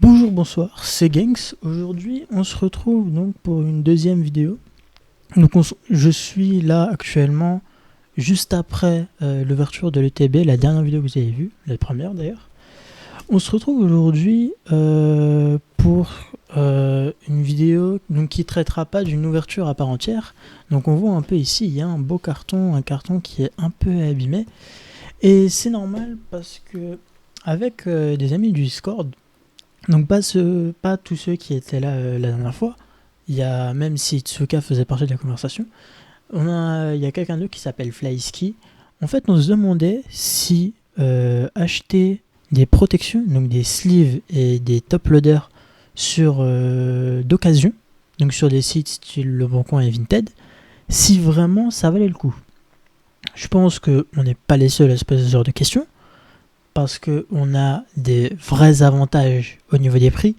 Bonjour, bonsoir, c'est Gangs. Aujourd'hui, on se retrouve donc pour une deuxième vidéo. Je suis là actuellement juste après l'ouverture de l'ETB, la dernière vidéo que vous avez vue, la première d'ailleurs. On se retrouve aujourd'hui pour une vidéo donc, qui ne traitera pas d'une ouverture à part entière. Donc on voit un peu ici, il y a un beau carton, un carton qui est un peu abîmé. Et c'est normal parce que avec des amis du Discord, donc pas tous ceux qui étaient là la dernière fois, il y a, même si Tsuka faisait partie de la conversation, il y a quelqu'un d'autre qui s'appelle Flyski. En fait, on se demandait si acheter des protections, donc des sleeves et des top loaders d'occasion, donc sur des sites style Le Bon Coin et Vinted, si vraiment ça valait le coup. Je pense qu'on n'est pas les seuls à se poser ce genre de questions, parce qu'on a des vrais avantages au niveau des prix.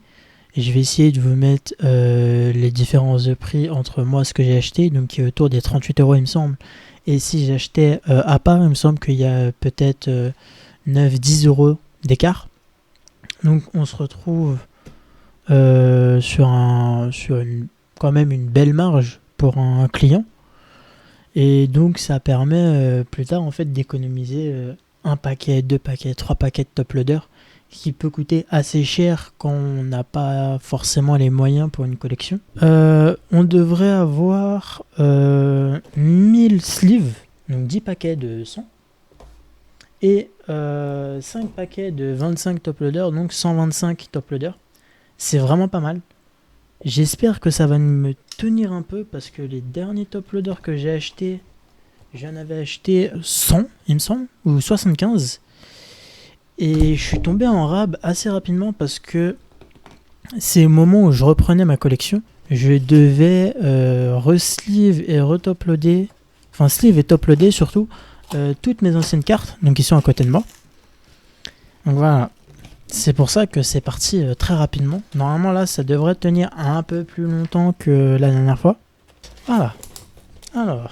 Et je vais essayer de vous mettre les différences de prix entre moi, ce que j'ai acheté, donc qui est autour des 38 € il me semble. Et si j'achetais à part, il me semble qu'il y a peut-être 9-10 € d'écart. Donc on se retrouve quand même une belle marge pour un client. Et donc ça permet plus tard en fait d'économiser un paquet, 2 paquets, 3 paquets de top loader qui peut coûter assez cher quand on n'a pas forcément les moyens pour une collection. On devrait avoir 1000 sleeves, donc 10 paquets de 100 et 5 paquets de 25 top loader, donc 125 top loader. C'est vraiment pas mal. J'espère que ça va me tenir un peu parce que les derniers top loaders que j'ai achetés, j'en avais acheté 100, il me semble, ou 75. Et je suis tombé en rab assez rapidement parce que c'est au moment où je reprenais ma collection. Je devais re-sleeve et re-top-loader, enfin sleeve et top-loader surtout, toutes mes anciennes cartes, donc qui sont à côté de moi. Donc voilà, c'est pour ça que c'est parti très rapidement. Normalement là, ça devrait tenir un peu plus longtemps que la dernière fois. Voilà. Alors,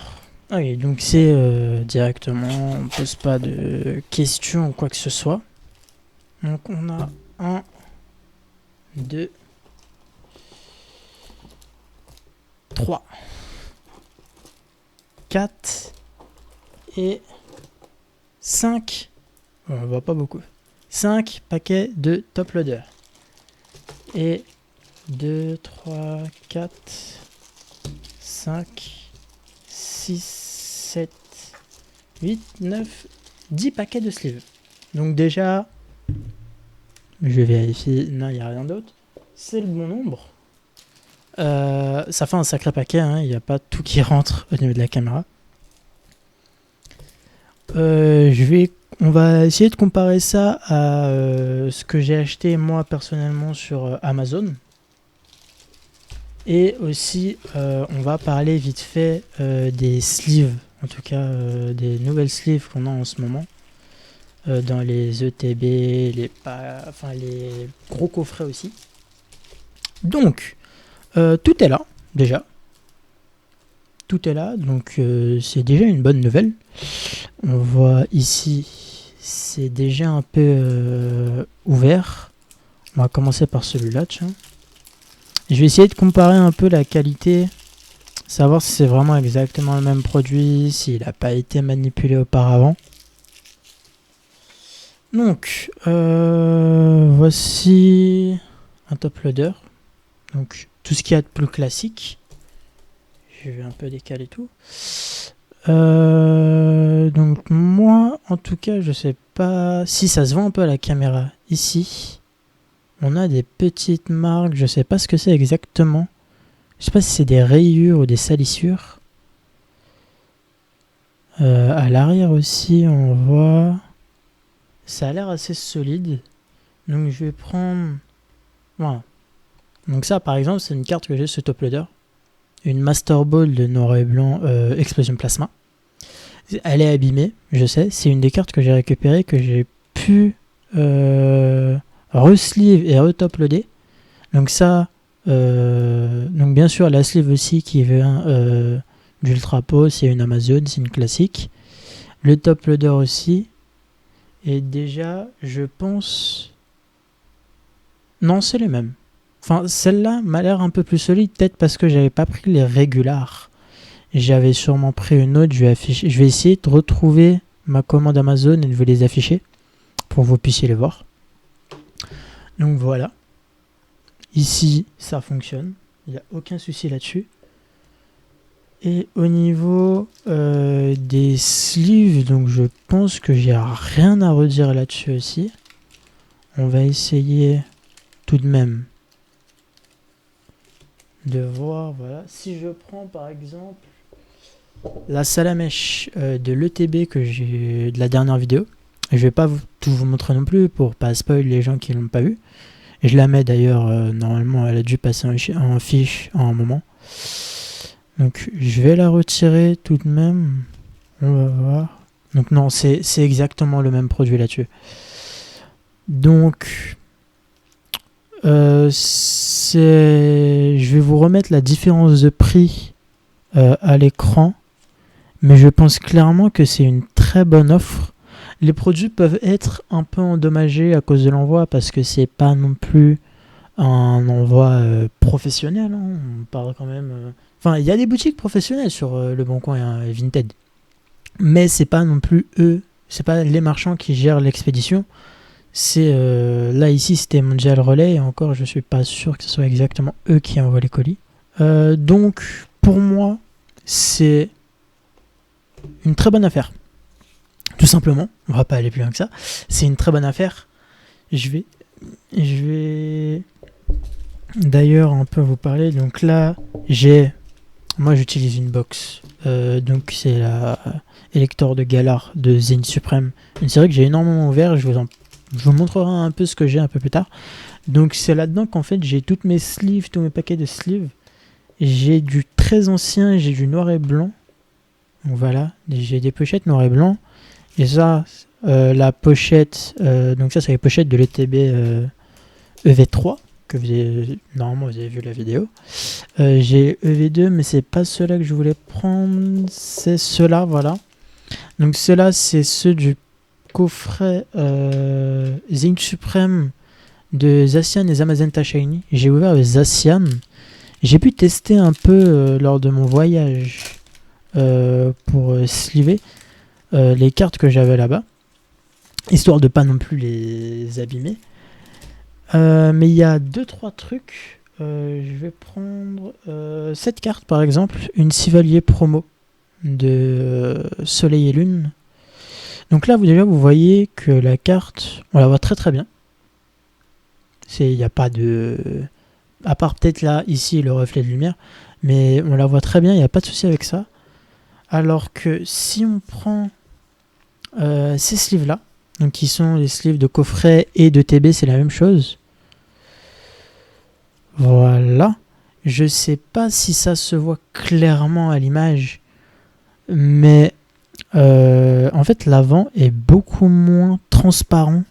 oui, donc c'est directement, on ne pose pas de questions ou quoi que ce soit. Donc on a 1, 2, 3, 4 et 5. On voit pas beaucoup. 5 paquets de top loader. Et 2, 3, 4, 5, 6, 7, 8, 9, 10 paquets de sleeves. Donc déjà, je vais vérifier, non il n'y a rien d'autre. C'est le bon nombre. Ça fait un sacré paquet, hein. Il n'y a pas tout qui rentre au niveau de la caméra. On va essayer de comparer ça à ce que j'ai acheté moi personnellement sur Amazon. Et aussi, on va parler vite fait des sleeves, en tout cas des nouvelles sleeves qu'on a en ce moment. Dans les ETB, les gros coffrets aussi. Donc, tout est là, déjà. Tout est là, donc c'est déjà une bonne nouvelle. On voit ici, c'est déjà un peu ouvert. On va commencer par celui-là, tiens. Je vais essayer de comparer un peu la qualité, savoir si c'est vraiment exactement le même produit, s'il n'a pas été manipulé auparavant. Donc, voici un top loader. Donc, tout ce qu'il y a de plus classique. Je vais un peu décaler tout. Donc, moi, en tout cas, je sais pas si ça se voit un peu à la caméra. Ici, on a des petites marques. Je sais pas ce que c'est exactement. Je sais pas si c'est des rayures ou des salissures. À l'arrière aussi, on voit. Ça a l'air assez solide. Donc je vais prendre... Voilà. Donc ça par exemple c'est une carte que j'ai sur Top Loader. Une Master Ball de noir et blanc Explosion Plasma. Elle est abîmée, je sais. C'est une des cartes que j'ai récupérées, que j'ai pu re-sleeve et re-top loader. Donc ça... donc bien sûr la sleeve aussi qui vient d'Ultra Po, c'est une Amazon, c'est une classique. Le top loader aussi. Et déjà, je pense Non, c'est les mêmes. Enfin, celle-là m'a l'air un peu plus solide, peut-être parce que j'avais pas pris les régulars. J'avais sûrement pris une autre, je vais essayer de retrouver ma commande Amazon et de vous les afficher pour que vous puissiez les voir. Donc voilà. Ici, ça fonctionne. Il n'y a aucun souci là-dessus. Et au niveau des sleeves, donc je pense que j'ai rien à redire là-dessus aussi. On va essayer tout de même de voir, voilà. Si je prends par exemple la salamèche de l'ETB que j'ai de la dernière vidéo, je vais pas tout vous montrer non plus pour pas spoil les gens qui l'ont pas vu. Et je la mets d'ailleurs, normalement elle a dû passer en fiche à un moment. Donc je vais la retirer tout de même. On va voir. Donc non, c'est exactement le même produit là-dessus. Donc je vais vous remettre la différence de prix à l'écran. Mais je pense clairement que c'est une très bonne offre. Les produits peuvent être un peu endommagés à cause de l'envoi parce que c'est pas non plus un envoi professionnel. Hein. On parle quand même. Enfin, il y a des boutiques professionnelles sur Le Bon Coin et Vinted, mais c'est pas non plus eux. C'est pas les marchands qui gèrent l'expédition. C'est là ici c'était Mondial Relay et encore je suis pas sûr que ce soit exactement eux qui envoient les colis. Donc pour moi c'est une très bonne affaire. Tout simplement, on va pas aller plus loin que ça. C'est une très bonne affaire. Je vais d'ailleurs un peu vous parler. Donc là, moi j'utilise une box. Donc c'est la Elector de Galar de Zénith Suprême. Une série que j'ai énormément ouvert. Je vous montrerai un peu ce que j'ai un peu plus tard. Donc c'est là-dedans qu'en fait j'ai toutes mes sleeves, tous mes paquets de sleeves. J'ai du très ancien, j'ai du noir et blanc. Donc voilà, j'ai des pochettes noir et blanc. Et ça, la pochette, donc ça c'est les pochettes de l'ETB EV3, que normalement vous avez vu la vidéo. J'ai EV2, mais c'est pas ceux-là que je voulais prendre, c'est ceux-là, voilà. Donc ceux-là, c'est ceux du coffret Zinc Supreme de Zacian et Zamazenta Shiny. J'ai ouvert le Zacian. J'ai pu tester un peu lors de mon voyage pour sliver les cartes que j'avais là-bas, histoire de pas non plus les abîmer. Mais il y a 2-3 trucs. Je vais prendre cette carte par exemple, une Sivalier promo de Soleil et Lune. Donc là, vous voyez que la carte, on la voit très très bien. Il n'y a pas de... À part peut-être là, ici, le reflet de lumière. Mais on la voit très bien, il n'y a pas de souci avec ça. Alors que si on prend ces sleeves-là, donc qui sont les sleeves de coffret et de TB, c'est la même chose. Voilà. Je sais pas si ça se voit clairement à l'image, mais en fait l'avant est beaucoup moins transparent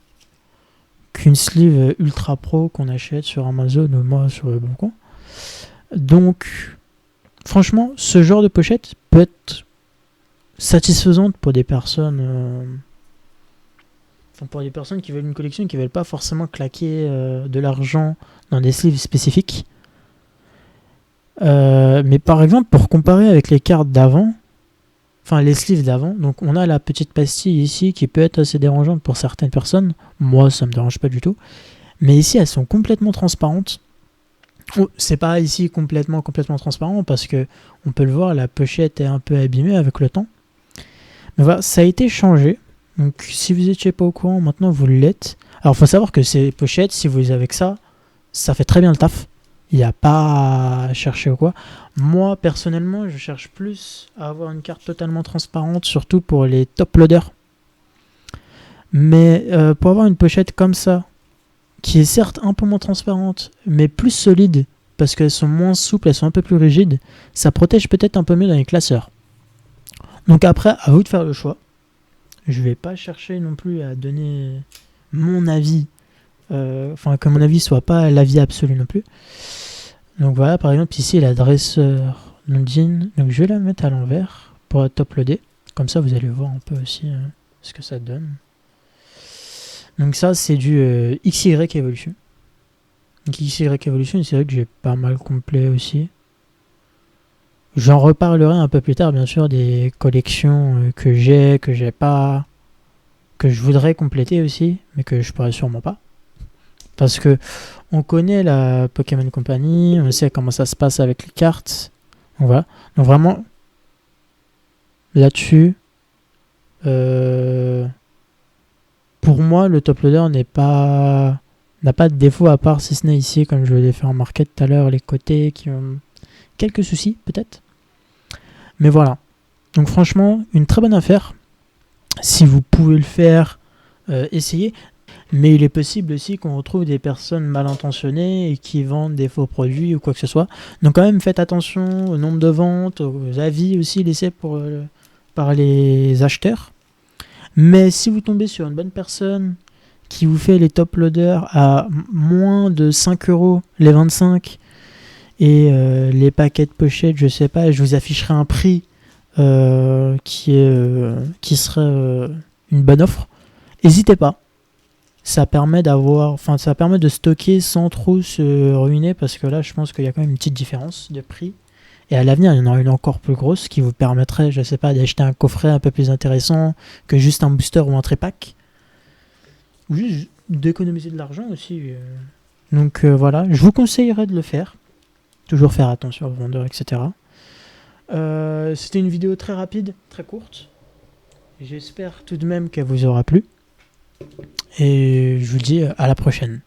qu'une sleeve ultra pro qu'on achète sur Amazon ou moi sur Le Bon Coin. Donc franchement, ce genre de pochette peut être satisfaisante pour des personnes pour des personnes qui veulent une collection et qui veulent pas forcément claquer de l'argent dans des sleeves spécifiques. Mais par exemple, pour comparer avec les cartes d'avant, enfin les sleeves d'avant, donc on a la petite pastille ici qui peut être assez dérangeante pour certaines personnes. Moi, ça me dérange pas du tout. Mais ici, elles sont complètement transparentes. C'est pas ici complètement transparent parce que on peut le voir, la pochette est un peu abîmée avec le temps. Mais voilà, ça a été changé. Donc si vous n'étiez pas au courant, maintenant vous l'êtes. Alors il faut savoir que ces pochettes, si vous les avez que ça fait très bien le taf. Il n'y a pas à chercher ou quoi. Moi personnellement, je cherche plus à avoir une carte totalement transparente, surtout pour les top loaders. Mais pour avoir une pochette comme ça, qui est certes un peu moins transparente, mais plus solide, parce qu'elles sont moins souples, elles sont un peu plus rigides, ça protège peut-être un peu mieux dans les classeurs. Donc après, à vous de faire le choix. Je vais pas chercher non plus à donner mon avis, que mon avis soit pas l'avis absolu non plus. Donc voilà, par exemple ici la dresseur Londine, donc je vais la mettre à l'envers pour être top loadé, comme ça vous allez voir un peu aussi ce que ça donne. Donc ça c'est du XY Evolution. Donc XY Evolution, c'est vrai que j'ai pas mal complet aussi. J'en reparlerai un peu plus tard, bien sûr, des collections que j'ai pas, que je voudrais compléter aussi, mais que je pourrais sûrement pas. Parce que on connaît la Pokémon Company, on sait comment ça se passe avec les cartes. Donc voilà. Donc vraiment, là-dessus, euh, pour moi, le top loader n'a pas de défaut à part si ce n'est ici, comme je l'ai fait remarquer tout à l'heure, les côtés qui ont quelques soucis peut-être. Mais voilà. Donc franchement, une très bonne affaire. Si vous pouvez le faire, essayez. Mais il est possible aussi qu'on retrouve des personnes mal intentionnées et qui vendent des faux produits ou quoi que ce soit. Donc quand même, faites attention au nombre de ventes, aux avis aussi laissés par les acheteurs. Mais si vous tombez sur une bonne personne qui vous fait les top loaders à moins de 5 euros les 25 et les paquets de pochettes, je sais pas, je vous afficherai un prix qui serait une bonne offre. N'hésitez pas. Ça permet ça permet de stocker sans trop se ruiner parce que là, je pense qu'il y a quand même une petite différence de prix. Et à l'avenir, il y en aura une encore plus grosse qui vous permettrait, je sais pas, d'acheter un coffret un peu plus intéressant que juste un booster ou un tripack. Ou juste d'économiser de l'argent aussi. Donc voilà, je vous conseillerais de le faire. Toujours faire attention aux vendeurs, etc. C'était une vidéo très rapide, très courte. J'espère tout de même qu'elle vous aura plu. Et je vous dis à la prochaine.